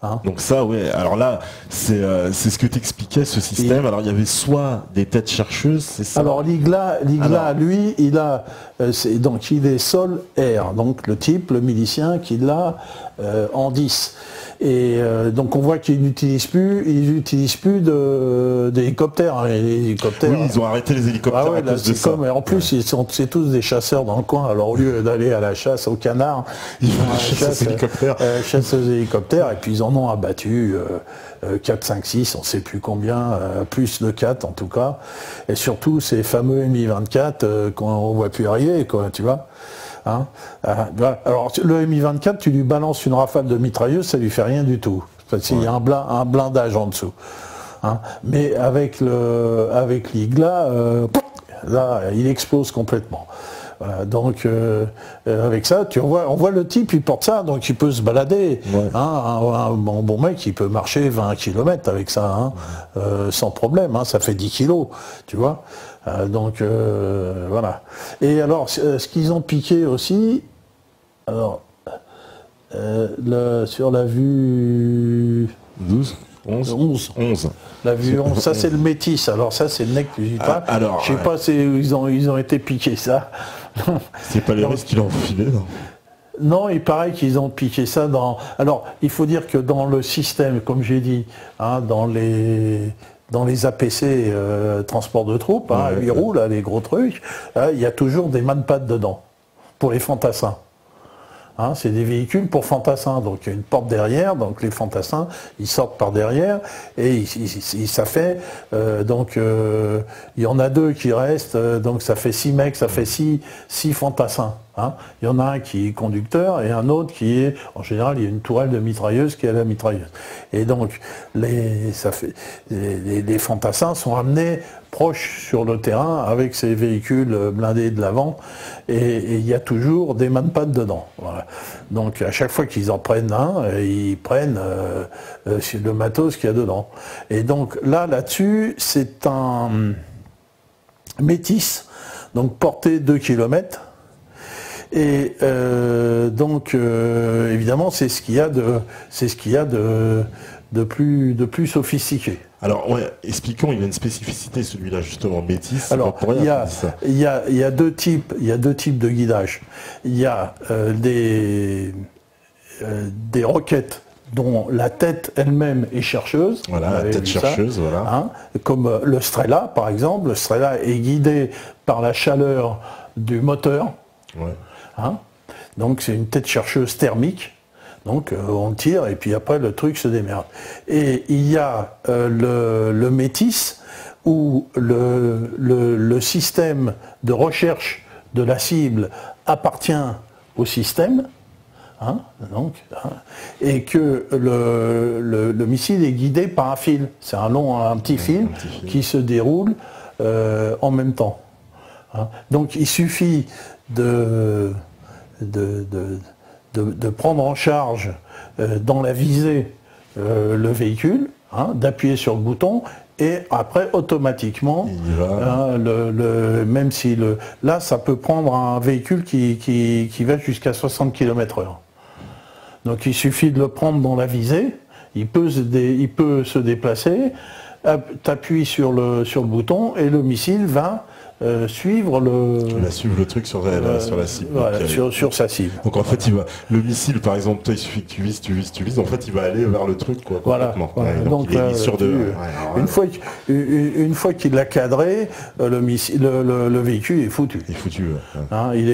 Hein. Donc ça, ouais. Alors là, c'est ce que t'expliquais, ce système. Alors il y avait soit des têtes chercheuses, c'est ça. Alors l'IGLA, lui, il a, donc il est sol air. Donc le type, le milicien, qui l'a en 10. Et donc on voit qu'ils n'utilisent plus, d'hélicoptères. Hein. Les hélicoptères. Oui, ils ont arrêté les hélicoptères Ah ouais, à cause de ça. en plus, c'est tous des chasseurs dans le coin. Alors au lieu d'aller à la chasse aux canards, ils vont à la chasse aux hélicoptères. Chasse aux hélicoptères, et puis ils en ont abattu 4, 5, 6, on ne sait plus combien, plus de 4 en tout cas. Et surtout ces fameux Mi-24 qu'on ne voit plus arriver, quoi, tu vois. Hein, alors le Mi-24, tu lui balances une rafale de mitrailleuse, ça lui fait rien du tout. Parce qu'il y a un blindage en dessous. Hein. Mais avec l'IGLA, là, il explose complètement. Voilà, donc avec ça, on voit le type, il porte ça, donc il peut se balader. Ouais. Hein, un bon mec, il peut marcher 20 km avec ça, hein, sans problème. Hein, ça fait 10 kilos, tu vois. Donc voilà. Et alors, ce qu'ils ont piqué aussi, alors sur la vue 12. 11. La vue 11, ça c'est le métis, alors ça c'est le nec plus ultra. Alors, je sais pas, ils ont été piqués ça. C'est pas les Russes qui l'ont filé, non? Non, il paraît qu'ils ont piqué ça dans... Alors, il faut dire que dans le système, comme j'ai dit, hein, dans les APC, transport de troupes, hein, 8 roues, là, les gros trucs, il y a toujours des manpads dedans, pour les fantassins. Hein, c'est des véhicules pour fantassins, donc il y a une porte derrière, donc les fantassins ils sortent par derrière et ça fait donc il y en a 2 qui restent, donc ça fait 6 mecs, ça fait 6 fantassins. Hein. Il y en a un qui est conducteur et un autre qui est, en général, il y a une tourelle de mitrailleuse qui est à la mitrailleuse. Et donc les fantassins sont amenés proches sur le terrain avec ces véhicules blindés de l'avant et il y a toujours des manpads dedans. Voilà. Donc à chaque fois qu'ils en prennent un, ils prennent le matos qu'il y a dedans. Et donc là-dessus, c'est un métis, donc porté 2 km. Et donc évidemment c'est ce qu'il y a de plus sophistiqué. Alors ouais, expliquons, il a une spécificité celui-là justement, métis. Alors il y a deux types de guidage. Il y a des roquettes dont la tête elle-même est chercheuse. Voilà, la tête chercheuse, voilà. Hein, comme le Strela par exemple. Le Strela est guidé par la chaleur du moteur. Ouais. Hein, donc c'est une tête chercheuse thermique. Donc on tire et puis après le truc se démerde. Et il y a le métis où le système de recherche de la cible appartient au système, hein, donc, hein, et que le missile est guidé par un fil. C'est un petit fil qui se déroule en même temps. Hein. Donc il suffit de prendre en charge dans la visée le véhicule, hein, d'appuyer sur le bouton et après automatiquement, même si là ça peut prendre un véhicule qui va jusqu'à 60 km/h. Donc il suffit de le prendre dans la visée, il peut se déplacer, t'appuies sur le bouton et le missile va suivre le truc sur la cible. Voilà, sur sa cible. Donc en fait, le missile, par exemple, toi, il suffit que tu vises, en fait, il va aller vers le truc, quoi. Voilà. Ouais, donc il est mis sur une fois qu'il l'a cadré, le véhicule est foutu. Il est foutu. Ouais. Hein, il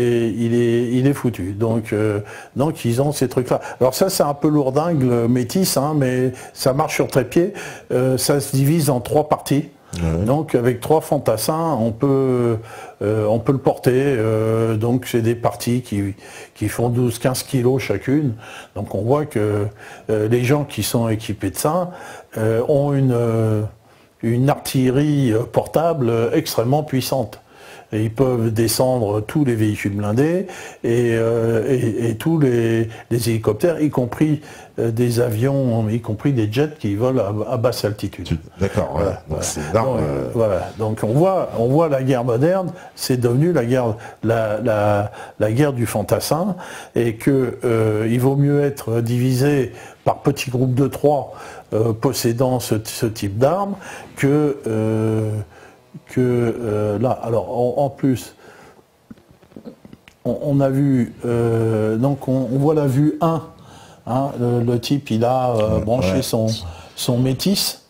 est foutu. Donc ils ont ces trucs-là. Alors ça, c'est un peu lourdingue, le métis, hein, mais ça marche sur trépied. Ça se divise en 3 parties. Ouais. Donc avec 3 fantassins, on peut le porter. Donc c'est des parties qui font 12-15 kilos chacune. Donc on voit que les gens qui sont équipés de ça ont une artillerie portable extrêmement puissante. Et ils peuvent descendre tous les véhicules blindés et tous les hélicoptères, y compris des avions, y compris des jets qui volent à basse altitude. D'accord, voilà. Donc c'est énorme. Voilà. Donc on voit la guerre moderne, c'est devenu la guerre du fantassin, et que il vaut mieux être divisé par petits groupes de 3 possédant ce type d'armes que là. Alors en plus, on a vu, donc on voit la vue 1, hein, le type il a branché son métis.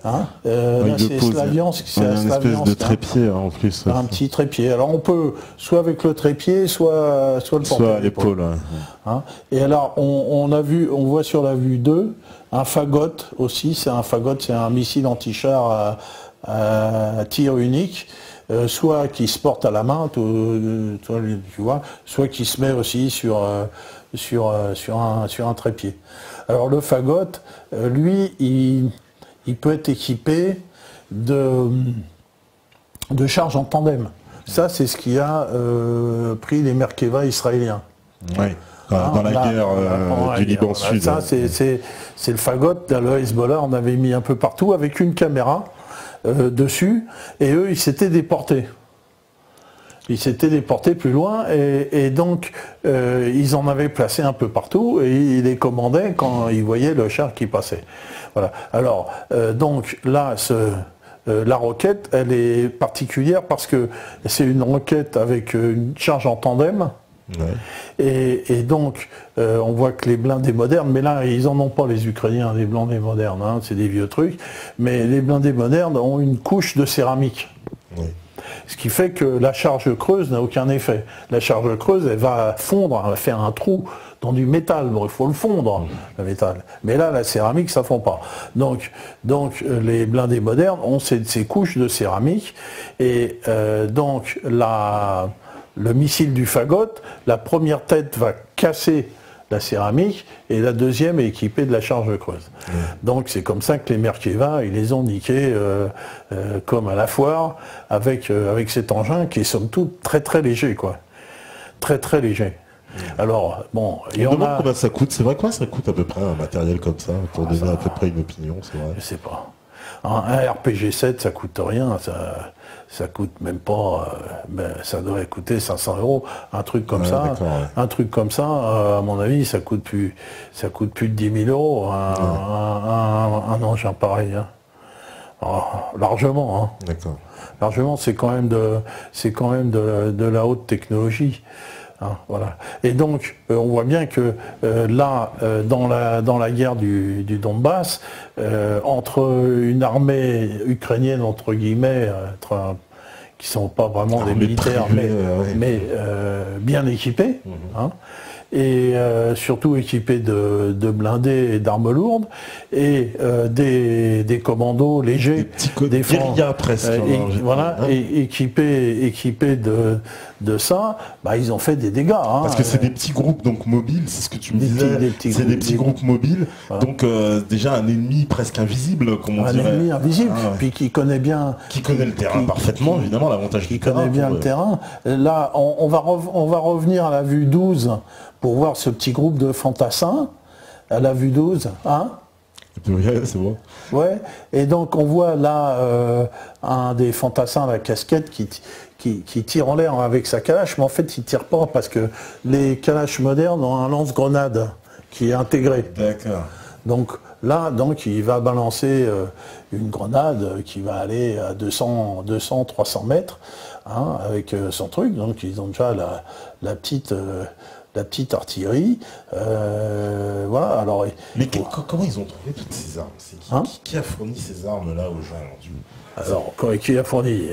Hein, là c'est Slaviansk, c'est un espèce de trépied hein, en plus. Un petit trépied. Alors on peut soit avec le trépied, soit le porte-épaule. Soit à l'épaule. Hein. Et alors on voit sur la vue 2 un fagot aussi. C'est un missile anti-char à tir unique, soit qui se porte à la main, tu vois, soit qui se met aussi sur un trépied. Alors le fagot, lui, il peut être équipé de charges en tandem. Ça, c'est ce qui a pris les Merkava israéliens. Oui, dans la guerre du Liban Sud. Ça, c'est le fagot. Dans le Hezbollah, on avait mis un peu partout avec une caméra dessus, et eux, ils s'étaient déportés. Ils s'étaient déportés plus loin, et donc ils en avaient placé un peu partout, et ils les commandaient quand ils voyaient le char qui passait. Voilà. Alors, donc là, la roquette, elle est particulière parce que c'est une roquette avec une charge en tandem. Ouais. Et donc, on voit que les blindés modernes, mais là, ils n'en ont pas, les Ukrainiens, les blindés modernes, hein, c'est des vieux trucs, mais les blindés modernes ont une couche de céramique. Ouais. Ce qui fait que la charge creuse n'a aucun effet. La charge creuse, elle va fondre, elle va faire un trou dans du métal. Bon, il faut le fondre, le métal. Mais là, la céramique, ça ne fond pas. Donc les blindés modernes ont ces couches de céramique. Et donc, le missile du fagot, la première tête va casser la céramique, et la deuxième est équipée de la charge creuse. Donc c'est comme ça que les Merkava, ils les ont niqués comme à la foire, avec cet engin qui est somme toute très très léger, quoi. Très très léger. Alors, bon... On demande combien ça coûte. C'est vrai, quoi ça coûte à peu près un matériel comme ça, pour donner à peu près une opinion, c'est vrai. Je sais pas. Un RPG-7, ça coûte rien, ça coûte même pas, ça devrait coûter 500 €, un truc comme ça. Ouais. Un truc comme ça, à mon avis, ça coûte plus de 10 000 €, un engin pareil. Hein. Alors, largement. Hein. D'accord. Largement, c'est quand même de la haute technologie. Hein, voilà. Et donc, on voit bien que là, dans la guerre du Donbass, entre une armée ukrainienne, entre guillemets, qui ne sont pas vraiment des militaires, mais bien équipés, hein, et surtout équipés de blindés et d'armes lourdes, et des commandos légers, des guérillas presque, voilà, et équipés de ça, bah, ils ont fait des dégâts. Hein, parce que c'est des petits groupes donc mobiles, c'est ce que tu me disais, c'est des petits groupes mobiles, voilà. Donc déjà un ennemi presque invisible, comme on dirait. Un ennemi invisible, puis qui connaît bien... Qui connaît le terrain parfaitement, évidemment, l'avantage du terrain. Qui connaît bien le terrain. Là, on va revenir à la vue 12 pour voir ce petit groupe de fantassins, à la vue 12, hein. C'est bon. Ouais, et donc on voit là un des fantassins à la casquette qui tire en l'air avec sa calache, mais en fait il ne tire pas parce que les calaches modernes ont un lance-grenade qui est intégré. D'accord. Donc là, il va balancer une grenade qui va aller à 200-300 mètres, hein, avec son truc. Donc ils ont déjà la petite artillerie. Voilà. Alors, mais comment ils ont trouvé toutes ces armes? Qui a fourni ces armes-là aux gens? Alors, qui a fourni?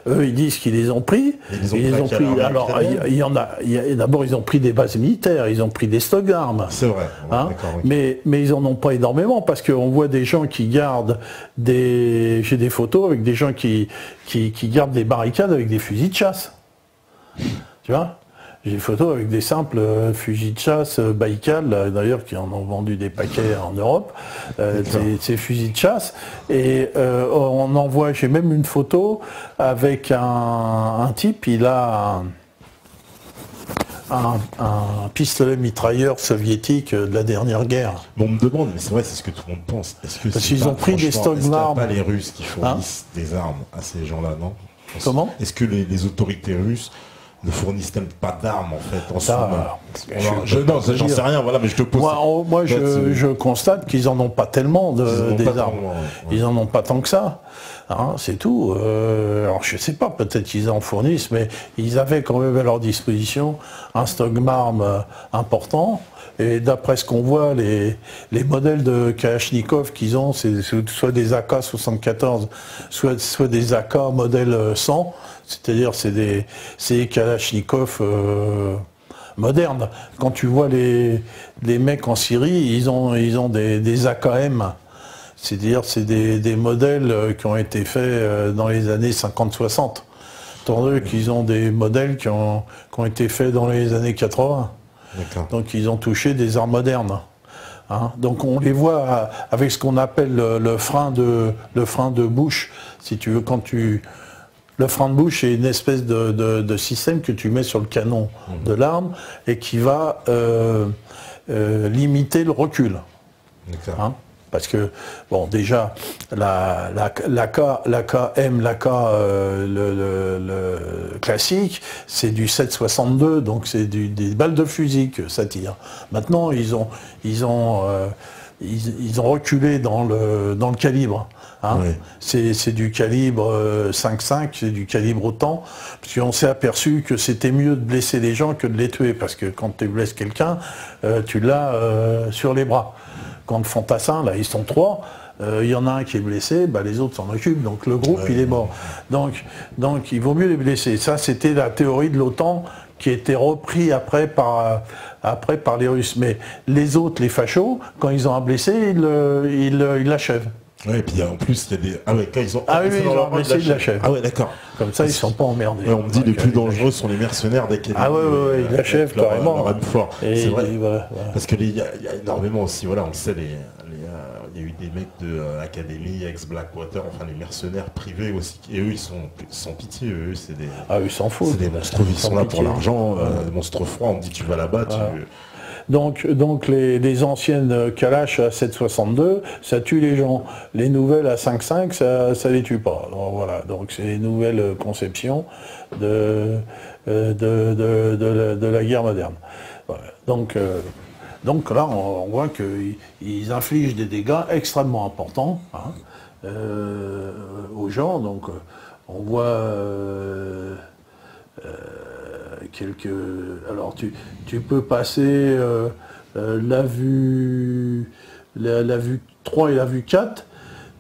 Eux, ils disent qu'ils les ont pris. Ils les ont pris. Alors, il y en a. D'abord, ils ont pris des bases militaires. Ils ont pris des stocks d'armes. C'est vrai. Hein, oui. Mais ils en ont pas énormément parce qu'on voit des gens qui gardent des. J'ai des photos avec des gens qui gardent des barricades avec des fusils de chasse. Tu vois? J'ai des photos avec des simples fusils de chasse Baïkal, d'ailleurs, qui en ont vendu des paquets en Europe, ces fusils de chasse. Et on en voit, j'ai même une photo avec un type, il a un pistolet mitrailleur soviétique de la dernière guerre. Bon, on me demande, mais c'est vrai, c'est ce que tout le monde pense. Parce qu'ils ont pris des stocks d'armes. Est-ce qu'il n'y a pas les Russes qui fournissent des armes à ces gens-là, non? Comment? Est-ce que les autorités russes ne fournissent-elles pas d'armes en fait en non, j'en sais rien, voilà, mais je te pose. Moi je constate qu'ils n'en ont pas tellement des armes. Ils n'en ont pas tant que ça. Hein, c'est tout. Alors je sais pas, peut-être qu'ils en fournissent, mais ils avaient quand même à leur disposition un stock d'armes important. Et d'après ce qu'on voit, les modèles de Kalachnikov qu'ils ont, c'est soit des AK-74, soit des AK modèle 100. C'est-à-dire c'est des Kalachnikov modernes. Quand tu vois les mecs en Syrie, ils ont des AKM. C'est-à-dire c'est des modèles qui ont été faits dans les années 50-60. Tandis qu'ils ont des modèles qui ont été faits dans les années 80. Donc ils ont touché des armes modernes. Hein, donc on les voit avec ce qu'on appelle le frein de bouche. Si tu veux, le frein de bouche est une espèce de système que tu mets sur le canon de l'arme et qui va limiter le recul. Hein, parce que, bon, déjà, l'AKM, le classique, c'est du 7,62, donc c'est des balles de fusil que ça tire. Maintenant, ils ont reculé dans le calibre. Hein. Oui. C'est du calibre 5,5, c'est du calibre autant, parce qu'on s'est aperçu que c'était mieux de blesser les gens que de les tuer, parce que quand tu blesses quelqu'un, tu l'as sur les bras. Quand le fantassin, là, ils sont 3, il y en a un qui est blessé, bah, les autres s'en occupent, donc le groupe, il est mort. Donc il vaut mieux les blesser. Ça, c'était la théorie de l'OTAN qui a été repris après par les Russes. Mais les autres, les fachos, quand ils ont un blessé, ils l'achèvent. Ouais, et puis en plus, il y a des. Ah ouais, quand ils ont. Ah oui, ils ont blessé, ils l'achèvent. Ah ouais, d'accord. Comme ça, ils ne sont pas emmerdés. Ouais, on me dit les plus dangereux sont les mercenaires dès qu'il y a. Ah ouais, ils l'achèvent carrément. C'est vrai. Voilà. Parce qu'il y a énormément aussi, voilà, on le sait, il y a eu des mecs de Academy, ex-Blackwater, enfin les mercenaires privés aussi. Et eux, ils sont sans pitié, eux, c'est des. Ah, ils s'en foutent. C'est des monstres, ils sont là pour l'argent, des monstres froids, on me dit tu vas là-bas, Donc les anciennes Kalash à 7,62, ça tue les gens. Les nouvelles à 5,5, ça les tue pas. Donc, voilà, donc c'est les nouvelles conceptions de la guerre moderne. Voilà. Donc là, on voit qu'ils infligent des dégâts extrêmement importants aux gens. Donc on voit alors tu peux passer la vue 3 et la vue 4.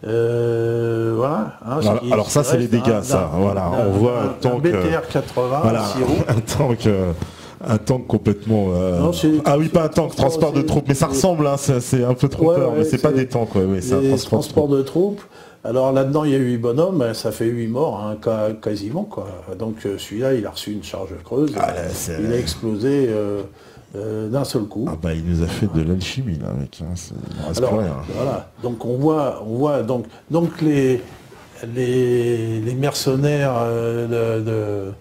Voilà. Hein, alors ça c'est les dégâts, ça. Voilà, on voit un tank. BTR 80, voilà, un tank complètement. Non, ah oui, pas un tank, transport de troupes, mais ça ressemble, hein, c'est un peu trop peur, mais c'est pas des tanks, c'est un transport de troupes. Alors là-dedans, il y a 8 bonhommes, ça fait 8 morts, hein, quasiment, quoi. Donc celui-là, il a reçu une charge creuse, il a explosé d'un seul coup. Ah bah il nous a fait de l'alchimie, là, mec. Hein, alors, voilà. Donc on voit donc les mercenaires de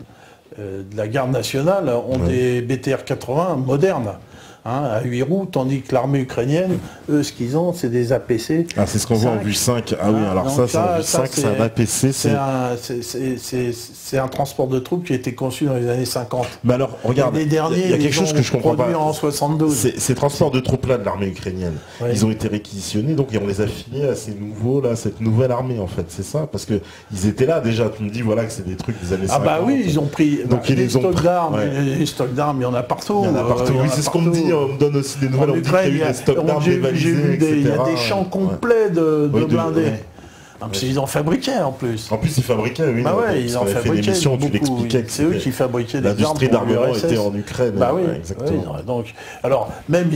la garde nationale ont des BTR 80 modernes. Hein, à 8 roues, tandis que l'armée ukrainienne, eux, ce qu'ils ont, c'est des APC. Ah, c'est ce qu'on voit en vue 5. Ah oui, alors ça, c'est en vue 5, c'est un APC. C'est un transport de troupes qui a été conçu dans les années 50. Mais alors, regarde, les derniers, il y a quelque chose que je comprends pas. En 72. Ces transports de troupes-là de l'armée ukrainienne, ils ont été réquisitionnés, donc et on les a filés à ces nouveaux, là, cette nouvelle armée, en fait, c'est ça? Parce que ils étaient là déjà, tu me dis, voilà, que c'est des trucs des années 50. Ah bah oui, ils ont pris des stocks d'armes, les stocks d'armes, il y en a partout. Il y en a partout, oui, c'est ce qu'on me dit. On me donne aussi des nouvelles, on dit qu'il y a eu des stocks d'armes dévalisés, etc. Il y a des champs complets de blindés. Ils en fabriquaient en plus. En plus, ils fabriquaient, oui. Bah ouais, ils en fabriquaient. Tu l'expliquais que c'est eux qui fabriquaient des armes. L'industrie d'armement était en Ukraine. Bah oui, exactement. Oui, donc, alors, même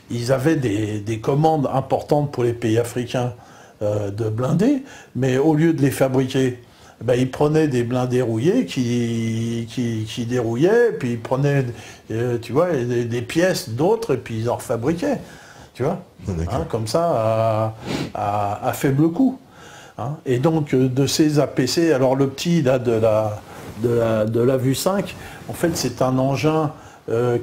ils avaient des commandes importantes pour les pays africains de blindés, mais au lieu de les fabriquer ben, ils prenaient des blindés rouillés qui dérouillaient, puis ils prenaient tu vois, des pièces d'autres et puis ils en refabriquaient. Tu vois, hein, comme ça, à faible coût. Hein. Et donc, de ces APC, alors le petit là, de la Vue 5, en fait, c'est un engin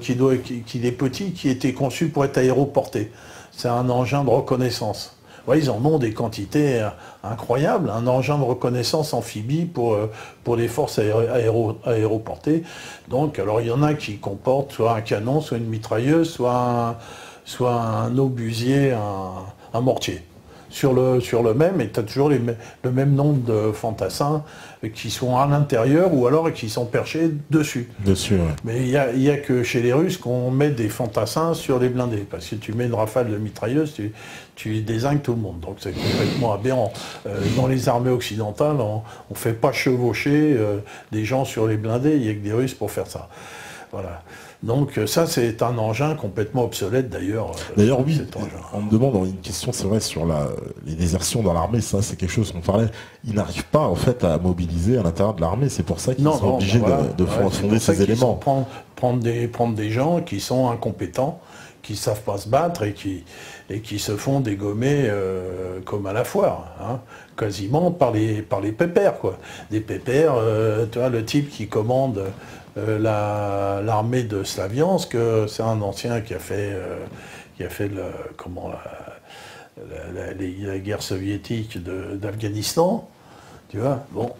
qui est petit, qui était conçu pour être aéroporté. C'est un engin de reconnaissance. Ouais, ils en ont des quantités incroyables, un engin de reconnaissance amphibie pour les forces aéroportées. Donc, alors il y en a qui comportent soit un canon, soit une mitrailleuse, soit un obusier, un mortier. Sur le même, et tu as toujours le même nombre de fantassins qui sont à l'intérieur ou alors qui sont perchés dessus. Ouais. Mais il y a que chez les Russes qu'on met des fantassins sur les blindés, parce que tu mets une rafale de mitrailleuse, tu dézingues tout le monde. Donc c'est complètement aberrant. Dans les armées occidentales, on ne fait pas chevaucher des gens sur les blindés, il n'y a que des Russes pour faire ça. Voilà. Donc ça, c'est un engin complètement obsolète d'ailleurs. D'ailleurs, oui, on me demande une question, c'est vrai, sur les désertions dans l'armée, ça c'est quelque chose qu'on parlait. Ils n'arrivent pas en fait à mobiliser à l'intérieur de l'armée, c'est pour ça qu'ils sont obligés de fonder ces éléments. Prendre des gens qui sont incompétents, qui ne savent pas se battre et qui se font dégommer comme à la foire, hein, quasiment par les pépères, quoi. Des pépères, tu vois, le type qui commande l'armée de Slaviansk, c'est un ancien qui a fait la guerre soviétique d'Afghanistan, tu vois, bon.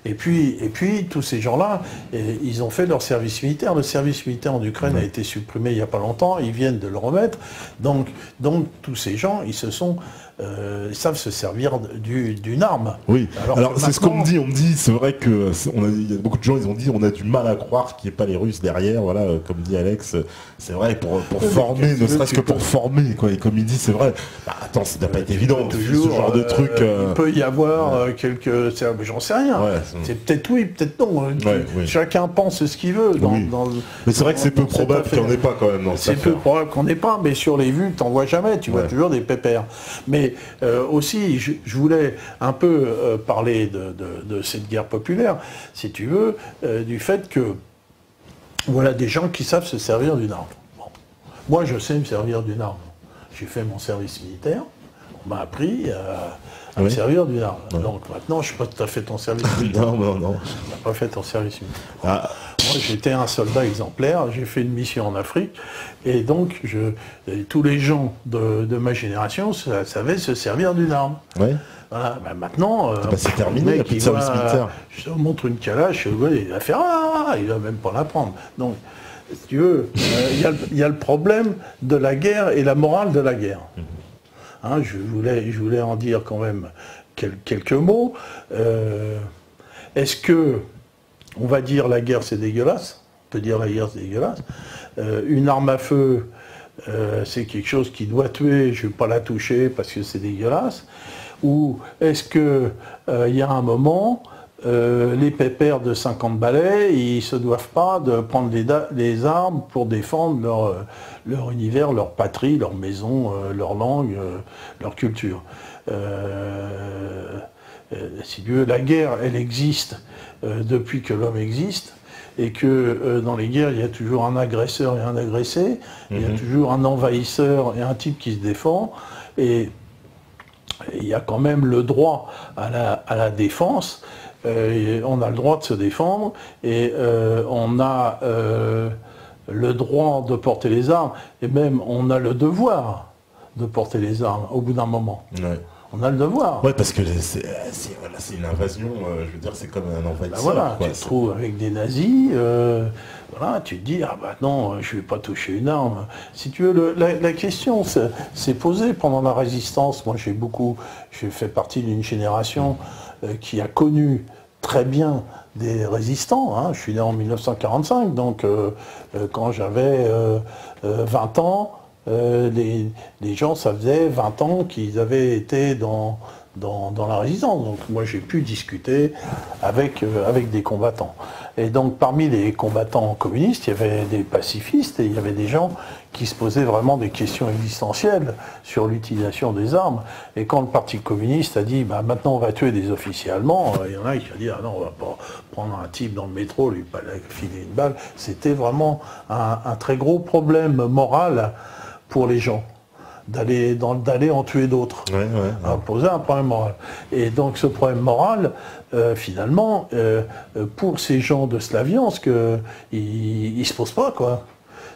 Et puis tous ces gens-là, ils ont fait leur service militaire. Le service militaire en Ukraine a été supprimé il n'y a pas longtemps, ils viennent de le remettre. Donc tous ces gens, ils savent se servir d'une arme. Oui, alors c'est ce qu'on me dit. On me dit, c'est vrai que il y a beaucoup de gens, ils ont dit, on a du mal à croire qu'il n'y ait pas les Russes derrière. Voilà, comme dit Alex, c'est vrai, pour former, ne serait-ce que pour former, quoi. Et comme il dit, c'est vrai. Bah, attends, ça n'a pas été évident, toujours, ce genre de truc. Il peut y avoir quelques... J'en sais rien. Ouais, c'est peut-être oui, peut-être non. Oui. Chacun pense ce qu'il veut. Mais c'est vrai que c'est peu probable qu'il n'y en ait pas quand même. C'est peu probable qu'on n'ait pas, mais sur les vues, tu n'en vois jamais. Tu vois toujours des pépères. Mais aussi, je voulais un peu parler de cette guerre populaire, si tu veux, du fait que voilà des gens qui savent se servir d'une arme. Bon. Moi, je sais me servir d'une arme. J'ai fait mon service militaire. On m'a appris à me servir d'une arme. Ouais. Donc maintenant, je ne sais pas si tu as fait ton service militaire. Non. Tu n'as pas fait ton service militaire. Ah. Moi, j'étais un soldat exemplaire, j'ai fait une mission en Afrique, et donc tous les gens de ma génération savaient se servir d'une arme. Ouais. Voilà. Ben maintenant, c'est terminé, il n'y a plus de service militaire. Je te montre une calache, il va faire il va même pas la prendre. Donc, si tu veux, il y a le problème de la guerre et la morale de la guerre. Hein, je voulais en dire quand même quelques mots. Est-ce que on va dire la guerre c'est dégueulasse? On peut dire la guerre c'est dégueulasse. Une arme à feu, c'est quelque chose qui doit tuer, je ne vais pas la toucher parce que c'est dégueulasse. Ou est-ce qu'il y a un moment, les pépères de 50 balais, ils ne se doivent pas de prendre les armes pour défendre leur univers, leur patrie, leur maison, leur langue, leur culture. Si tu veux, la guerre, elle existe depuis que l'homme existe, et que dans les guerres, il y a toujours un agresseur et un agressé, il y a toujours un envahisseur et un type qui se défend, et il y a quand même le droit à la défense, on a le droit de se défendre, et on a le droit de porter les armes, et même on a le devoir de porter les armes au bout d'un moment. Ouais. On a le devoir. Oui, parce que c'est une invasion, je veux dire, c'est comme un envahisseur. Voilà, tu te trouves avec des nazis, voilà, tu te dis, ah bah non, je ne vais pas toucher une arme. Si tu veux, la question s'est posée pendant la résistance. Moi, j'ai fait partie d'une génération qui a connu très bien des résistants. Hein. Je suis né en 1945, donc quand j'avais 20 ans, les gens, ça faisait 20 ans qu'ils avaient été dans dans la résistance. Donc moi j'ai pu discuter avec des combattants. Et donc parmi les combattants communistes, il y avait des pacifistes et il y avait des gens qui se posaient vraiment des questions existentielles sur l'utilisation des armes. Et quand le Parti communiste a dit maintenant on va tuer des officiers allemands, il y en a qui ont dit ah non, on va pas prendre un type dans le métro, lui filer une balle. C'était vraiment un très gros problème moral pour les gens d'aller en tuer d'autres. Poser un problème moral. Et donc ce problème moral, finalement, pour ces gens de Slaviansk, ils ne se posent pas, quoi.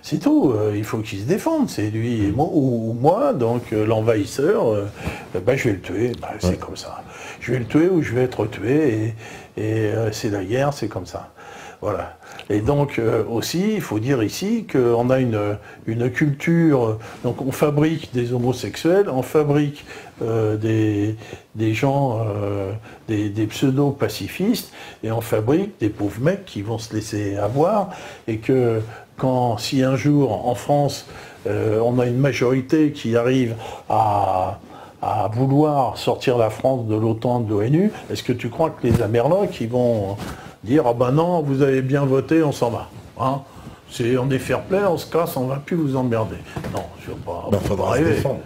C'est tout, il faut qu'ils se défendent, c'est lui et moi, ou moi, donc l'envahisseur, je vais le tuer, c'est comme ça. Je vais le tuer ou je vais être tué, et c'est la guerre, c'est comme ça. Voilà. Et donc aussi, il faut dire ici qu'on a une culture, donc on fabrique des homosexuels, on fabrique des gens, des pseudo-pacifistes, et on fabrique des pauvres mecs qui vont se laisser avoir, et que si un jour en France, on a une majorité qui arrive à vouloir sortir la France de l'OTAN, de l'ONU, est-ce que tu crois que les Amerlocs, ils vont dire ah ben non, vous avez bien voté, on s'en va, hein, on est fair play, on se casse, on va plus vous emmerder. Non, je ne veux pas. Faudra se défendre.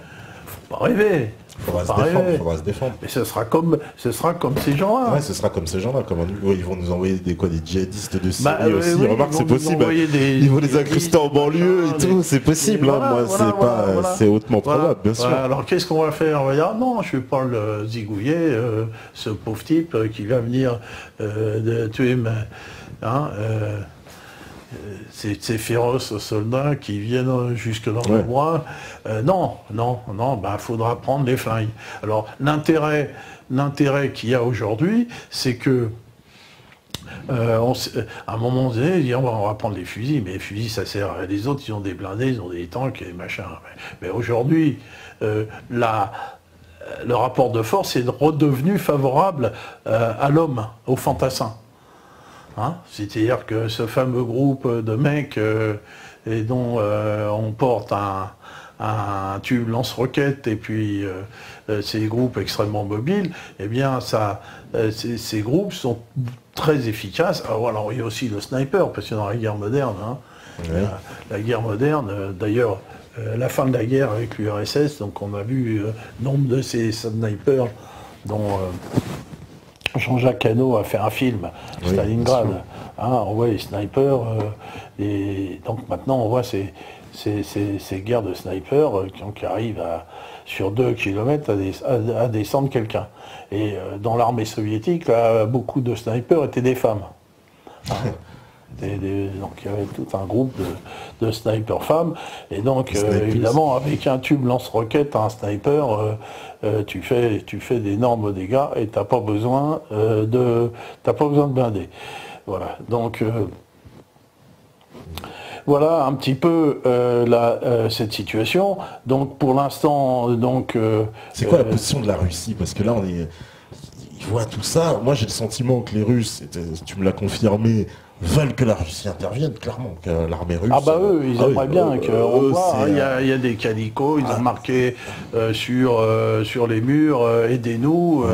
Faut pas rêver. Faudra se défendre. Mais ce sera comme ces gens-là. Ouais, ce sera comme ces gens-là. Ils vont nous envoyer des djihadistes de Syrie aussi. Remarque, c'est possible. Ils vont les incruster en banlieue et tout. C'est possible. C'est hautement probable, bien sûr. Alors qu'est-ce qu'on va faire? On va dire ah non, je ne vais pas le zigouiller, ce pauvre type qui va venir tuer ces féroces soldats qui viennent jusque dans le bois. Non, faudra prendre les flingues. Alors l'intérêt qu'il y a aujourd'hui, c'est que à un moment donné, on va prendre les fusils, mais les fusils ça sert. Les autres ils ont des blindés, ils ont des tanks et des machins. Mais aujourd'hui, le rapport de force est redevenu favorable à l'homme, au fantassin. Hein, c'est-à-dire que ce fameux groupe de mecs dont on porte un tube lance-roquette et puis ces groupes extrêmement mobiles, eh bien ces groupes sont très efficaces. Alors il y a aussi le sniper, parce que dans la guerre moderne, la guerre moderne, d'ailleurs la fin de la guerre avec l'URSS, donc on a vu nombre de ces snipers dont Jean-Jacques Hano a fait un film, Stalingrad. On voit les snipers, et donc maintenant on voit ces guerres de snipers qui arrivent sur 2 kilomètres à descendre quelqu'un. Et dans l'armée soviétique, là, beaucoup de snipers étaient des femmes. Donc il y avait tout un groupe de snipers femmes, et donc évidemment avec un tube lance-roquette, un sniper, tu fais d'énormes dégâts et t'as pas besoin de blindés. Voilà, donc voilà un petit peu cette situation. Donc pour l'instant, c'est quoi la position de la Russie? Parce que là ils voient tout ça. Moi j'ai le sentiment que les Russes, tu me l'as confirmé, veulent que la Russie intervienne, clairement, que l'armée russe... eux, ils aimeraient bien qu'on voit, il y a des calicots, ils ont marqué sur les murs, aidez-nous,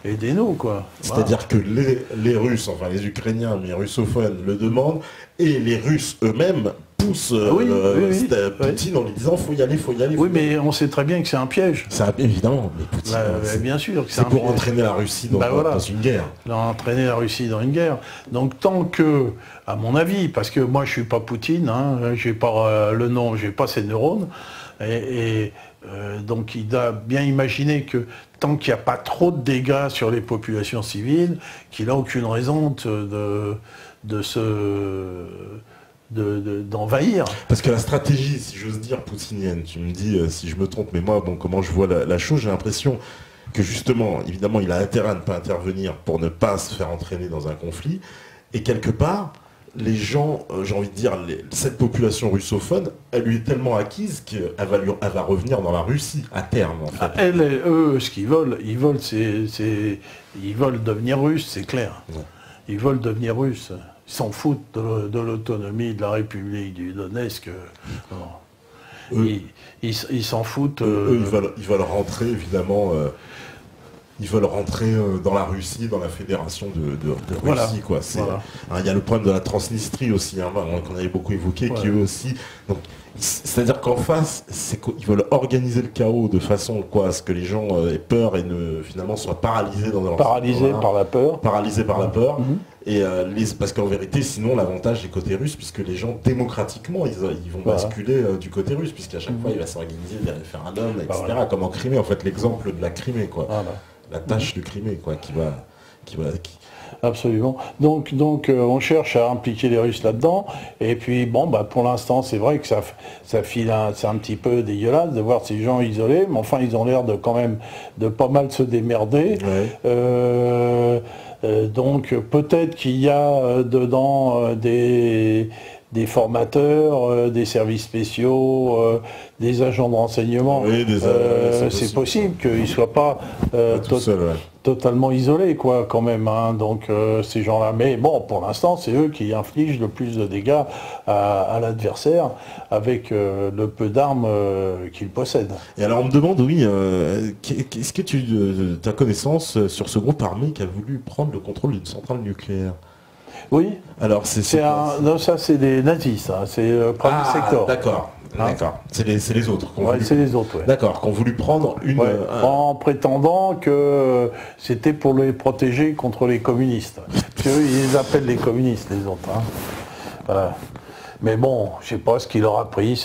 aidez-nous, quoi. C'est-à-dire que les Russes, enfin les Ukrainiens, les russophones le demandent, et les Russes eux-mêmes poussent Poutine en lui disant faut y aller. Oui, mais on sait très bien que c'est un piège. Évidemment, mais Poutine, bien sûr que c'est pour entraîner la Russie dans une guerre. Entraîner la Russie dans une guerre. Donc tant que, à mon avis, parce que moi je suis pas Poutine, j'ai pas le nom, j'ai pas ses neurones, donc il a bien imaginé que tant qu'il n'y a pas trop de dégâts sur les populations civiles, qu'il n'a aucune raison d'envahir. Parce que la stratégie, si j'ose dire, poutinienne, tu me dis si je me trompe, mais moi, comment je vois la chose, j'ai l'impression que justement, évidemment, il a intérêt à ne pas intervenir pour ne pas se faire entraîner dans un conflit, et quelque part, les gens, j'ai envie de dire, cette population russophone, elle lui est tellement acquise qu'elle va revenir dans la Russie, à terme, en fait. Eux, ce qu'ils veulent, ils veulent devenir russes, c'est clair. Ouais. Ils veulent devenir russes. Ils s'en foutent de l'autonomie de la République du Donetsk. Ils s'en foutent. Ils veulent rentrer, évidemment, ils veulent rentrer dans la Russie, dans la fédération de Voilà. Russie, quoi. Voilà. Il y a le problème de la Transnistrie aussi, hein, qu'on avait beaucoup évoqué, qui eux aussi. Donc, c'est-à-dire qu'en face, c'est qu'ils veulent organiser le chaos de façon à ce que les gens aient peur et finalement soient paralysés dans leur Paralysés par la peur. Paralysés par la peur. Et parce qu'en vérité, sinon, l'avantage est côté russe, puisque les gens, démocratiquement, ils vont basculer du côté russe, puisqu'à chaque fois, il va s'organiser des référendums, etc. Comme en Crimée, en fait, l'exemple de la Crimée, quoi. La tâche de Crimée, quoi, qui va. Absolument. Donc, on cherche à impliquer les Russes là-dedans. Et puis, pour l'instant, c'est vrai que ça file, c'est un petit peu dégueulasse de voir ces gens isolés, mais enfin, ils ont l'air de quand même de pas mal se démerder. Donc, peut-être qu'il y a dedans des formateurs, des services spéciaux, des agents de renseignement. Oui, c'est possible qu'ils ne soient pas totalement isolés, quoi, quand même. Hein. Donc, ces gens-là. Mais bon, pour l'instant, c'est eux qui infligent le plus de dégâts à l'adversaire avec le peu d'armes qu'ils possèdent. Et alors, on me demande, oui, est-ce que tu as connaissance sur ce groupe armé qui a voulu prendre le contrôle d'une centrale nucléaire? Oui. Alors, non, ça, c'est des nazis, ça. C'est le premier secteur. D'accord. D'accord. C'est les autres. C'est les autres, ouais. D'accord, qui ont voulu prendre une... En prétendant que c'était pour les protéger contre les communistes. Parce qu'eux, ils les appellent les communistes, les autres. Hein. Voilà. Mais bon, je sais pas ce qu'il leur a pris,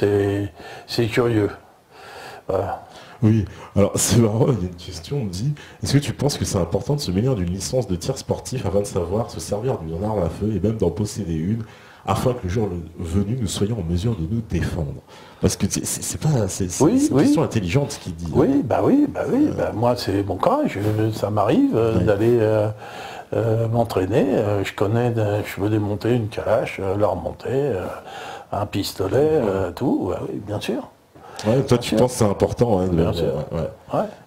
c'est curieux. Voilà. Oui, alors c'est marrant, il y a une question, on me dit, est-ce que tu penses que c'est important de se munir d'une licence de tir sportif afin de savoir se servir d'une arme à feu et même d'en posséder une, afin que le jour venu, nous soyons en mesure de nous défendre? Parce que c'est une question intelligente ce qu'il dit. Oui, moi c'est mon cas, ça m'arrive d'aller m'entraîner, je veux démonter une calache, la remonter, un pistolet, tout, oui, bien sûr. Ouais, toi tu penses que c'est important, hein, bien sûr.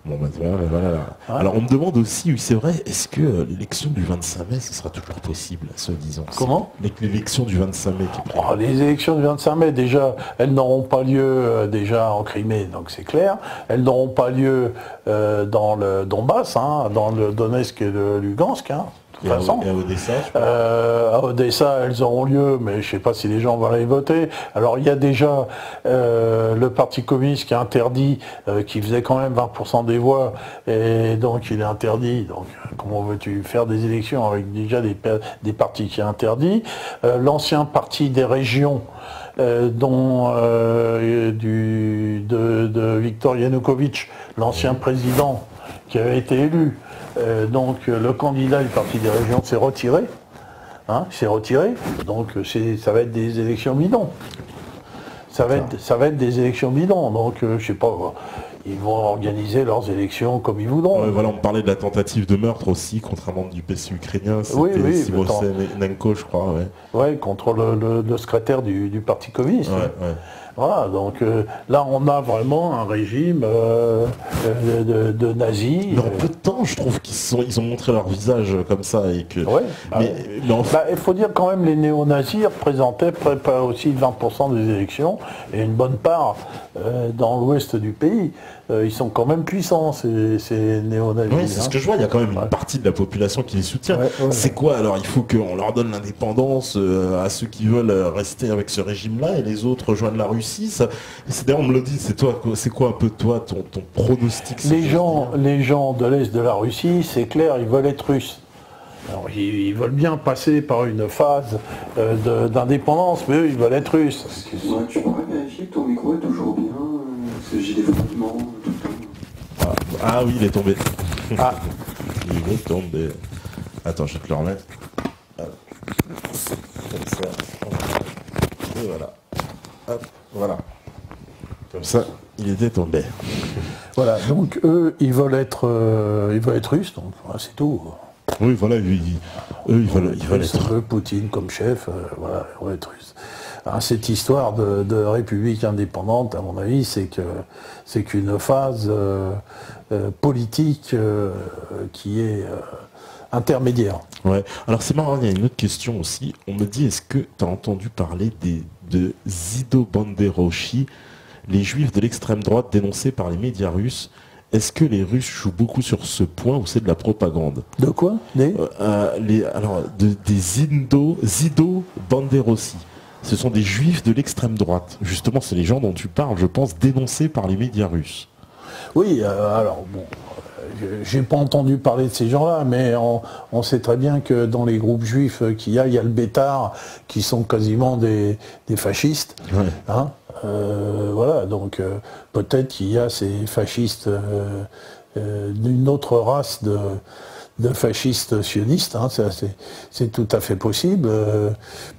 Bon, voilà. Alors on me demande aussi, oui c'est vrai, est-ce que l'élection du 25 mai, ce sera toujours possible, soi-disant? Comment? L'élection du 25 mai qui est prévue. Les élections du 25 mai, déjà, elles n'auront pas lieu déjà en Crimée, donc c'est clair. Elles n'auront pas lieu dans le Donbass, hein, dans le Donetsk et le Lugansk. Hein. Et à Odessa, à Odessa, elles auront lieu, mais je ne sais pas si les gens vont aller voter. Alors il y a déjà le Parti communiste qui a interdit, qui faisait quand même 20% des voix, et donc il est interdit. Donc comment veux-tu faire des élections avec déjà des partis qui sont interdits? L'ancien parti des régions, dont de Viktor Yanukovych, l'ancien président qui avait été élu. Donc le candidat du Parti des régions s'est retiré. Donc ça va être des élections bidons. Ça va être des élections bidons. Donc je sais pas, ils vont organiser leurs élections comme ils voudront. Voilà, on parlait de la tentative de meurtre aussi contre un membre du PC ukrainien. C'était Simonsenko, je crois. Oui, contre le secrétaire du Parti communiste. Voilà, donc là on a vraiment un régime de nazis. Mais en peu de temps, je trouve qu'ils ont montré leur visage comme ça. Et que... il faut dire quand même les néo-nazis représentaient aussi 20% des élections et une bonne part dans l'ouest du pays. Ils sont quand même puissants, ces néo-nazis. Oui, c'est ce que je vois, il y a quand même une partie de la population qui les soutient. C'est quoi alors? Il faut qu'on leur donne l'indépendance à ceux qui veulent rester avec ce régime-là et les autres rejoignent la Russie. D'ailleurs, on me le dit, c'est quoi un peu toi, ton pronostic? Les gens de l'Est de la Russie, c'est clair, ils veulent être russes. Alors, ils veulent bien passer par une phase d'indépendance, mais eux, ils veulent être russes. Excuse-moi, tu pourrais vérifier que ton micro est toujours bien, parce que j'ai des frottements tout le temps. Ah oui, il est tombé. Il est tombé. Attends, je vais te le remettre. Comme ça. Et voilà. Hop, voilà. Comme ça, il était tombé. Voilà, donc eux, ils veulent être russes, donc voilà, c'est tout. Oui, voilà, eux, ils veulent être... Poutine comme chef, voilà, ils veulent être russes. Alors, cette histoire de république indépendante, à mon avis, c'est qu'une phase politique qui est intermédiaire. Ouais. Alors c'est marrant, il y a une autre question aussi. On me dit, est-ce que tu as entendu parler de Zido Banderoshi, les juifs de l'extrême droite dénoncés par les médias russes Est-ce que les Russes jouent beaucoup sur ce point ou c'est de la propagande? De quoi? Des Zido Banderossi. Ce sont des juifs de l'extrême droite. Justement, c'est les gens dont tu parles, je pense, dénoncés par les médias russes. Oui, alors bon, j'ai pas entendu parler de ces gens-là, mais on sait très bien que dans les groupes juifs qu'il y a le Bétar, qui sont quasiment des fascistes. Ouais. Hein, voilà, donc peut-être qu'il y a ces fascistes d'une autre race de fascistes sionistes, hein, c'est tout à fait possible.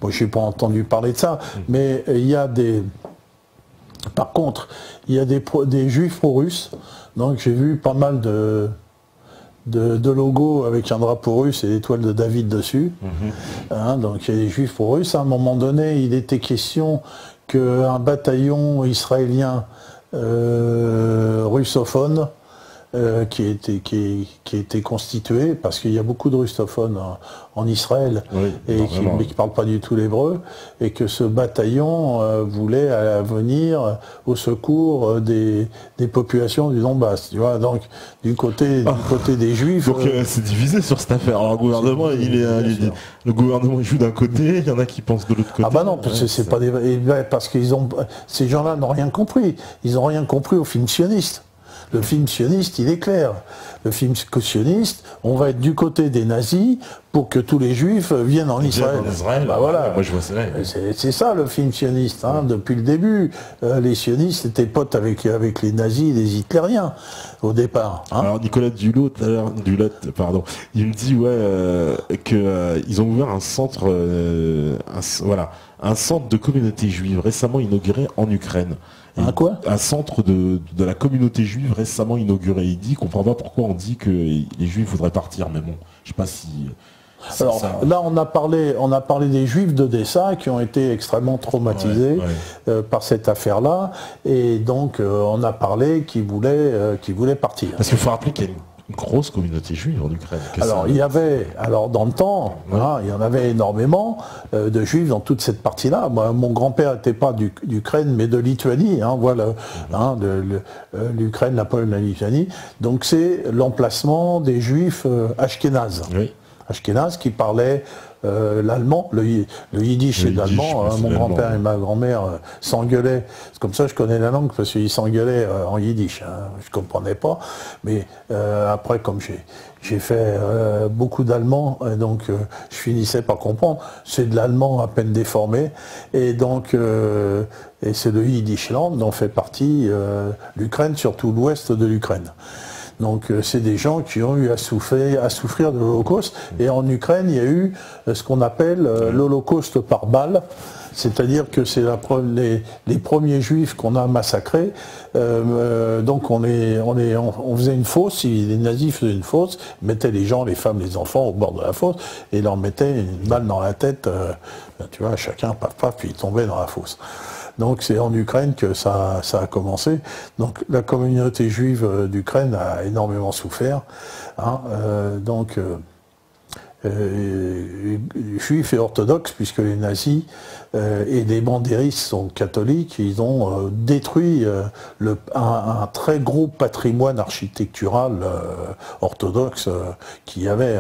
Bon, je n'ai pas entendu parler de ça, mais il y a des... Par contre, il y a des juifs pro-russes, donc j'ai vu pas mal de logos avec un drapeau russe et l'étoile de David dessus. Hein, donc il y a des juifs pro-russes. À un moment donné, il était question qu'un bataillon israélien russophone qui a été constitué, parce qu'il y a beaucoup de russophones en Israël, oui, mais qui ne parlent pas du tout l'hébreu, et que ce bataillon voulait venir au secours des populations du Donbass. Tu vois, donc du côté des Juifs. Donc c'est divisé sur cette affaire. Alors le gouvernement joue d'un côté, il y en a qui pensent de l'autre côté. Ah bah non, parce que c'est pas parce qu'ils ces gens-là n'ont rien compris. Ils n'ont rien compris au film sioniste. Le film sioniste, il est clair. Le film sioniste, on va être du côté des nazis pour que tous les juifs viennent en Israël. Bah voilà. Moi je vois ça. C'est ça le film sioniste, hein, depuis le début. Les sionistes étaient potes avec les nazis et les hitlériens au départ. Hein. Alors Nicolas Dulot, pardon, il me dit qu'ils ont ouvert un centre, un centre de communauté juive récemment inauguré en Ukraine. Un centre de la communauté juive récemment inauguré. Il dit, comprend pas pourquoi on dit que les juifs voudraient partir, mais bon, je sais pas si... Alors là, on a parlé des juifs d'Odessa qui ont été extrêmement traumatisés par cette affaire-là, et donc on a parlé qu'ils voulaient partir. Parce qu'il faut rappeler qu'il y a une grosse communauté juive en Ukraine. Alors dans le temps, hein, il y en avait énormément de juifs dans toute cette partie-là. Moi, mon grand-père n'était pas d'Ukraine, mais de Lituanie. Hein, voilà, l'Ukraine, la Pologne, la Lituanie. Donc c'est l'emplacement des juifs ashkénazes. Oui. Ashkénazes qui parlaient l'allemand, le yiddish et l'allemand. Mon grand-père et ma grand-mère s'engueulaient. C'est comme ça que je connais la langue, parce qu'ils s'engueulaient en yiddish. Hein. Je ne comprenais pas. Mais après, comme j'ai fait beaucoup d'allemand, donc je finissais par comprendre. C'est de l'allemand à peine déformé. Et donc, et c'est le Yiddishland dont fait partie l'Ukraine, surtout l'ouest de l'Ukraine. Donc c'est des gens qui ont eu à souffrir de l'Holocauste. Et en Ukraine, il y a eu ce qu'on appelle l'Holocauste par balle. C'est-à-dire que c'est les premiers juifs qu'on a massacrés. Donc on faisait une fosse, les nazis faisaient une fosse, mettaient les gens, les femmes, les enfants au bord de la fosse, et leur mettaient une balle dans la tête, tu vois, chacun, paf, paf, puis ils tombaient dans la fosse. Donc c'est en Ukraine que ça a commencé. Donc la communauté juive d'Ukraine a énormément souffert. Hein, juifs et orthodoxes, puisque les nazis et les bandéristes sont catholiques, ils ont détruit un très gros patrimoine architectural orthodoxe qu'il y avait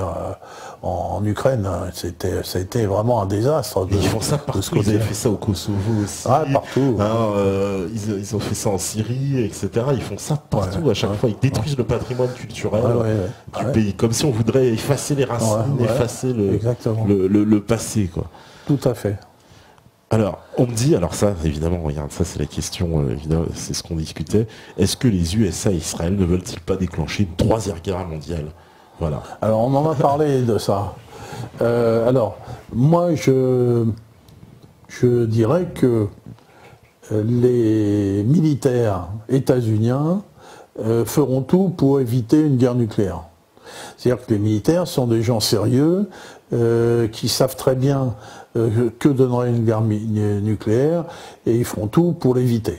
en Ukraine. Ça a été vraiment un désastre. Ils font ça partout, ils avaient fait ça au Kosovo aussi. Ah, partout. Ils ont fait ça en Syrie, etc. Ils font ça partout, à chaque fois. Ils détruisent le patrimoine culturel du pays, comme si on voudrait effacer les racines, effacer le passé, quoi. Tout à fait. Alors, on me dit, alors ça, évidemment, regarde, ça c'est la question, évidemment, c'est ce qu'on discutait. Est-ce que les USA et Israël ne veulent-ils pas déclencher une troisième guerre mondiale? Voilà. Alors, on en a parlé de ça. Alors, moi, je dirais que les militaires états-uniens feront tout pour éviter une guerre nucléaire. C'est-à-dire que les militaires sont des gens sérieux, qui savent très bien que donnerait une guerre nucléaire, et ils feront tout pour l'éviter.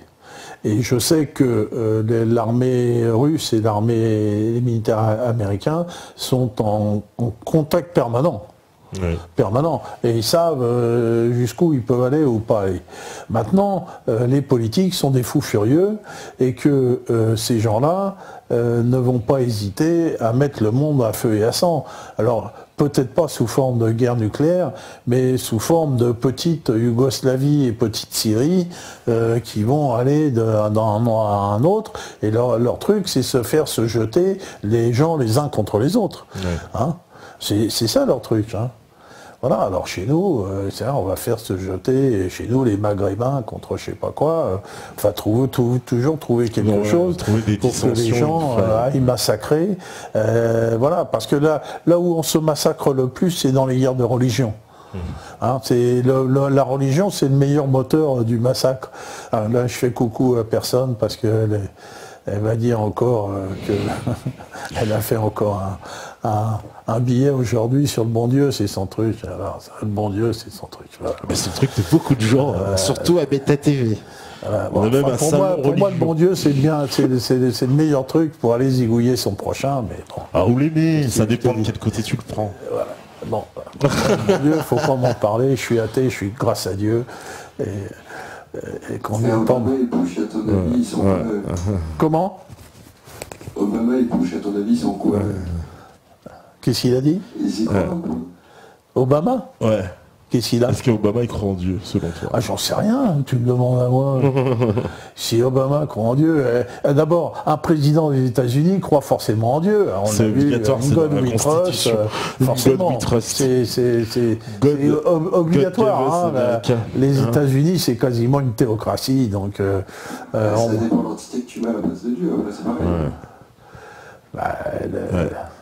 Et je sais que l'armée russe et les militaires américains sont en contact permanent permanent. Et ils savent jusqu'où ils peuvent aller ou pas aller. Maintenant, les politiques sont des fous furieux et que ces gens-là ne vont pas hésiter à mettre le monde à feu et à sang. Alors, peut-être pas sous forme de guerre nucléaire, mais sous forme de petite Yougoslavie et petite Syrie qui vont aller d'un à un autre. Et leur truc, c'est se jeter les gens les uns contre les autres. Hein, c'est ça leur truc. Hein. Voilà, alors chez nous, on va faire se jeter, chez nous, les Maghrébins contre je sais pas quoi, enfin toujours trouver quelque chose pour que les gens aillent massacrer. Voilà, parce que là où on se massacre le plus, c'est dans les guerres de religion. Hein, la religion, c'est le meilleur moteur du massacre. Alors là, je fais coucou à personne parce qu'elle va dire encore qu'elle a fait encore un billet aujourd'hui sur le bon Dieu, c'est son truc. Alors, le bon Dieu, c'est son truc. Voilà. Mais c'est le truc de beaucoup de gens, surtout à Beta TV. Bon, pour moi, le bon Dieu, c'est bien, c'est le meilleur truc pour aller zigouiller son prochain. Mais bon. Ah, ou l'aimer, ça dépend de quel côté tu le prends. Voilà. Bon, le bon Dieu, faut pas m'en parler. Je suis athée, je suis grâce à Dieu. Et combien de temps. Obama et Bush, à ton avis, ils sont Comment Obama et Bush, à ton avis, ils sont quoi Qu'est-ce qu'il a dit? Ils y croient un peu. Obama? Ouais. Qu'est-ce qu'il a? Est-ce qu'Obama il croit en Dieu, selon toi? Ah, j'en sais rien, tu me demandes à moi. Si Obama croit en Dieu, d'abord, un président des États-Unis croit forcément en Dieu. C'est obligatoire, c'est God dans la we trust, God forcément. we trust. C'est obligatoire. God les États-Unis, c'est quasiment une théocratie, donc. Ça dépend de l'entité que tu mets à la place de Dieu. Là, c'est pareil.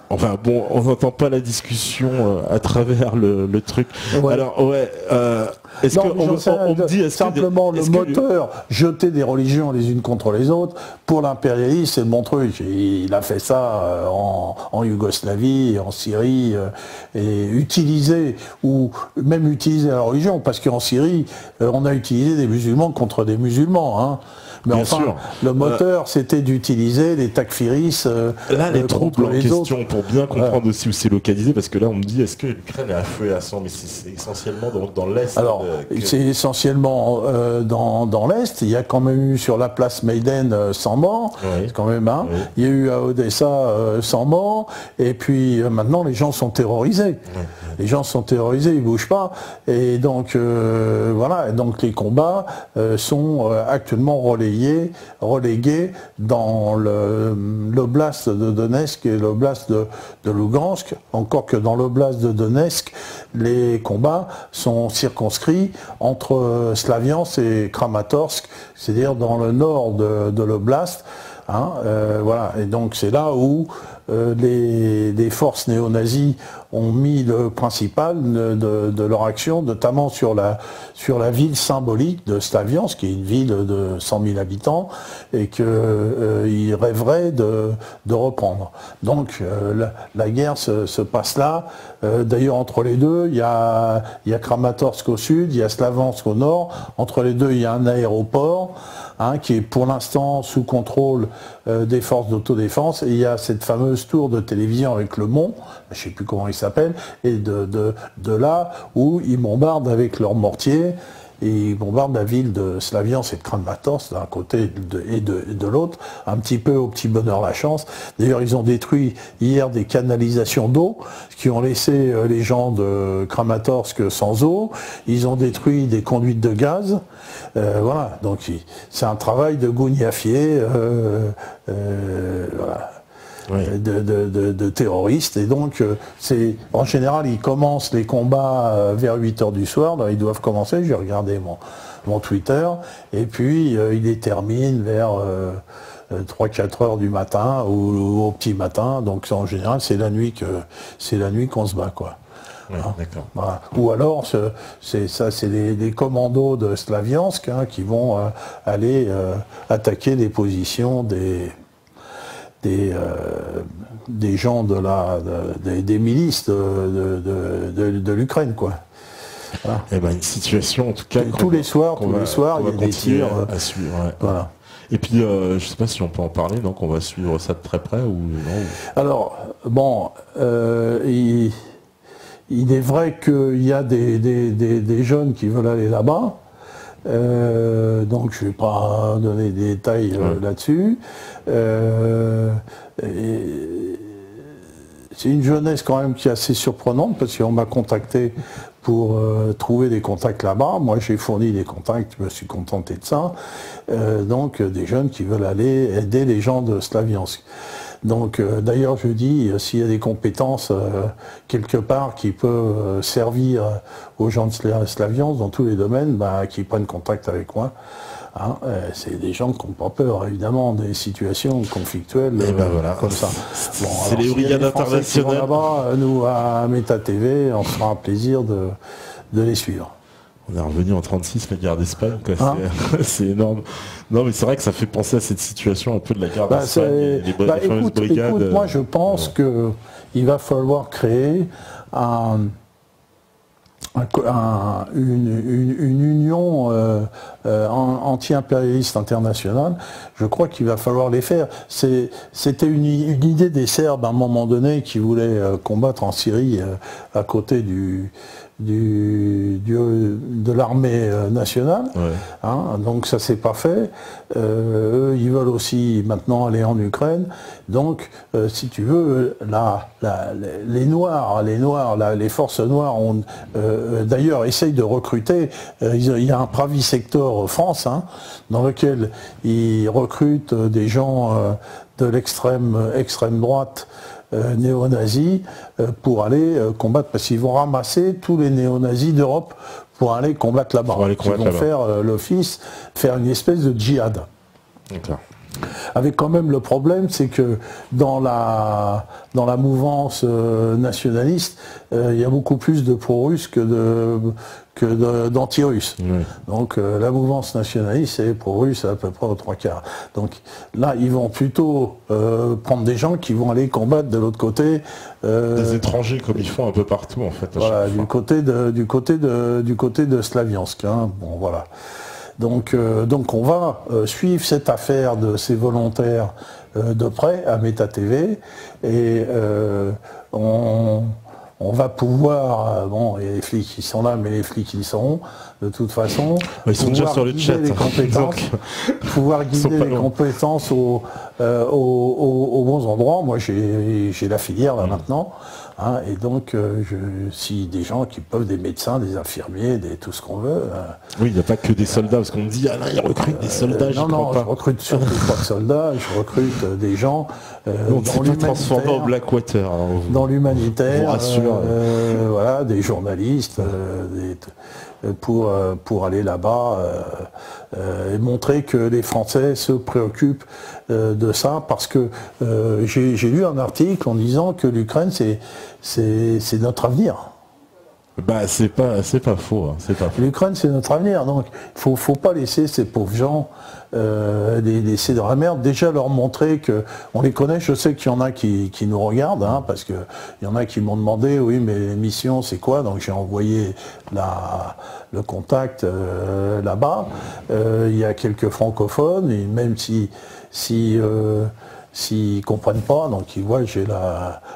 Enfin bon, on n'entend pas la discussion à travers le truc. Ouais. Alors est-ce qu'on me dit simplement le moteur jeter des religions les unes contre les autres pour l'impérialisme, c'est le bon truc. Il a fait ça en Yougoslavie, en Syrie, et utiliser la religion, parce qu'en Syrie on a utilisé des musulmans contre des musulmans. Hein. Mais bien enfin, sûr. Le moteur, c'était d'utiliser les takfiris. Là, les troubles en question, pour bien comprendre aussi où c'est localisé, parce que là, on me dit, est-ce que l'Ukraine est à feu et à sang? Mais c'est essentiellement dans l'Est. Alors, c'est essentiellement dans l'Est. Il y a quand même eu sur la place Maïden 100 morts. Oui. Quand même, hein. Oui. Il y a eu à Odessa 100 morts. Et puis, maintenant, les gens sont terrorisés. Oui. Les gens sont terrorisés, ils ne bougent pas. Et donc, voilà. Et donc, les combats sont actuellement relégués dans l'oblast de Donetsk et l'oblast de Lugansk, encore que dans l'oblast de Donetsk, les combats sont circonscrits entre Slaviansk et Kramatorsk, c'est-à-dire dans le nord de l'oblast. Hein, voilà. Et donc c'est là où les forces néo-nazies ont mis le principal de leur action, notamment sur la ville symbolique de Slaviansk, qui est une ville de 100 000 habitants, et qu'ils rêveraient de reprendre. Donc la guerre se passe là. D'ailleurs, entre les deux, il y a Kramatorsk au sud, il y a Slaviansk au nord. Entre les deux, il y a un aéroport. Hein, qui est pour l'instant sous contrôle des forces d'autodéfense, et il y a cette fameuse tour de télévision avec le mont, je ne sais plus comment il s'appelle, et de là où ils bombardent avec leurs mortiers, et ils bombardent la ville de Slaviansk et de Kramatorsk d'un côté et de l'autre, un petit peu au petit bonheur la chance. D'ailleurs, ils ont détruit hier des canalisations d'eau, qui ont laissé les gens de Kramatorsk sans eau. Ils ont détruit des conduites de gaz. Voilà, donc c'est un travail de gougnafier, voilà. Oui. De terroristes, et donc en général ils commencent les combats vers 8h du soir, donc ils doivent commencer, j'ai regardé mon Twitter, et puis ils les terminent vers 3-4 heures du matin ou au petit matin, donc en général c'est la nuit qu'on se bat, quoi. Oui, hein, d'accord. Voilà. Ou alors, c'est les commandos de Slaviansk, hein, qui vont aller attaquer les positions des gens des milices de l'Ukraine, quoi. Voilà. Eh ben, une situation en tout cas tous les soirs il y a des tirs à suivre. Ouais. Voilà. Et puis je ne sais pas si on peut en parler, donc on va suivre ça de très près ou non. Alors bon, il est vrai qu'il y a des jeunes qui veulent aller là-bas. Donc je ne vais pas donner des détails là-dessus. C'est une jeunesse quand même qui est assez surprenante parce qu'on m'a contacté pour trouver des contacts là-bas. Moi j'ai fourni des contacts, je me suis contenté de ça. Donc des jeunes qui veulent aller aider les gens de Slaviansk. Donc d'ailleurs je dis, s'il y a des compétences quelque part qui peuvent servir aux gens de Slaviansk dans tous les domaines, qu'ils prennent contact avec moi. Hein, c'est des gens qui n'ont pas peur, évidemment, des situations conflictuelles comme ça. Bon, c'est les brigades internationales. Là-bas, nous, à Meta TV, on fera un plaisir de les suivre. On est revenu en 36, la guerre d'Espagne, c'est énorme. Non, mais c'est vrai que ça fait penser à cette situation un peu de la guerre d'Espagne. Écoute, moi je pense qu'il va falloir créer une union anti-impérialiste internationale. Je crois qu'il va falloir les faire. C'était une idée des Serbes à un moment donné qui voulaient combattre en Syrie à côté de l'armée nationale. Donc ça s'est pas fait. Eux, ils veulent aussi maintenant aller en Ukraine. Donc, si tu veux, les Noirs, les forces noires ont d'ailleurs essayent de recruter. Il y a un Pravi Sector France, dans lequel ils recrutent des gens de extrême droite. Néo-nazis pour aller combattre, parce qu'ils vont ramasser tous les néo-nazis d'Europe pour aller combattre là-bas. Ils vont faire l'office, faire une espèce de djihad. Avec quand même le problème, c'est que dans la mouvance nationaliste, il y a beaucoup plus de pro-russes que d'anti-russes. Donc la mouvance nationaliste, c'est pro-russe à peu près aux 3/4. Donc là, ils vont plutôt prendre des gens qui vont aller combattre de l'autre côté. Des étrangers comme ils font un peu partout en fait. Voilà, du côté de Slaviansk. Bon voilà. Donc on va suivre cette affaire de ces volontaires de près à Meta TV et on va pouvoir, il y a les flics qui sont là, mais les flics ils seront de toute façon. Ils sont déjà sur le chat. Pouvoir guider les compétences aux bons endroits. Moi j'ai la filière là maintenant. Et donc, si des gens qui peuvent, des médecins, des infirmiers, tout ce qu'on veut. Oui, il n'y a pas que des soldats, parce qu'on me dit, ils recrutent des soldats. Non, je recrute surtout pas de soldats, je recrute des gens dans l'humanitaire. Au Blackwater. Dans l'humanitaire, voilà, des journalistes, pour aller là-bas et montrer que les Français se préoccupent de ça, parce que j'ai lu un article en disant que l'Ukraine c'est notre avenir. C'est pas faux. L'Ukraine c'est notre avenir, donc faut pas laisser ces pauvres gens les laisser dans la merde. Déjà leur montrer que on les connaît. Je sais qu'il y en a qui nous regardent, parce que il y en a qui m'ont demandé, oui mais l'émission c'est quoi, donc j'ai envoyé le contact là-bas. Il y a quelques francophones, et même s'ils comprennent pas, donc ils voient, j'ai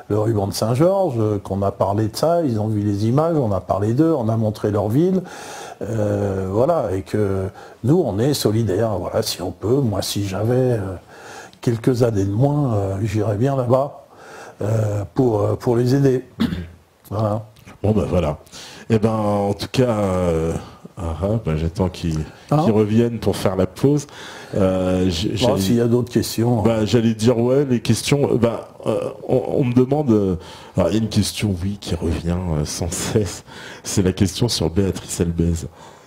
le ruban de Saint-Georges, qu'on a parlé de ça, ils ont vu les images, on a parlé d'eux, on a montré leur ville, voilà, et que nous on est solidaires, voilà, si on peut. Moi si j'avais quelques années de moins, j'irais bien là-bas pour les aider. Voilà. Bon voilà. Et en tout cas, j'attends qu'ils reviennent pour faire la pause. S'il y a d'autres questions. J'allais dire les questions. On me demande. Il y a une question, qui revient sans cesse. C'est la question sur Béatrice Elbez.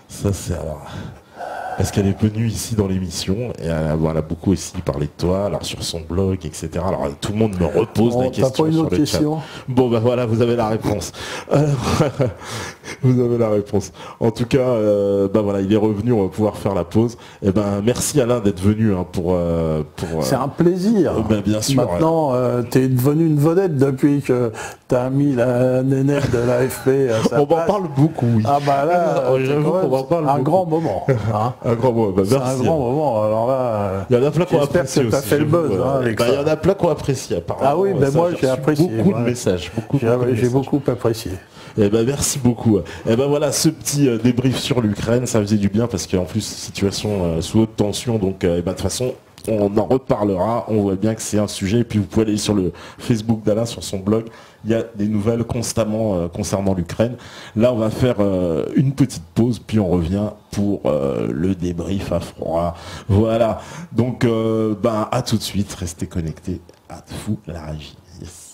Ça, c'est parce qu'elle est venue ici dans l'émission et elle a beaucoup aussi parlé de toi, alors sur son blog, etc. Alors tout le monde me repose la question. T'as pas une autre question ? Bon voilà, vous avez la réponse. Vous avez la réponse. En tout cas, il est revenu, on va pouvoir faire la pause. Merci Alain d'être venu pour. C'est un plaisir. Bien sûr. Maintenant, t'es devenu une vedette depuis que t'as mis la nénette de l'AFP à sa place. On en parle beaucoup, oui. Là, j'avoue qu'on en parle un grand moment. Un grand moment. C'est un grand moment. Alors là, il y en a plein qui ont apprécié. J'espère que tu as fait le buzz. Il y en a plein qui ont apprécié. Ah oui, ben moi j'ai apprécié. Beaucoup de messages. J'ai beaucoup apprécié. Eh ben merci beaucoup. Eh ben voilà, ce petit débrief sur l'Ukraine, ça faisait du bien parce qu'en plus situation sous haute tension, donc de toute façon on en reparlera. On voit bien que c'est un sujet. Et puis vous pouvez aller sur le Facebook d'Alain, sur son blog. Il y a des nouvelles constamment concernant l'Ukraine. Là, on va faire une petite pause, puis on revient pour le débrief à froid. Voilà. Donc, à tout de suite. Restez connectés. À fou la régie. Yes.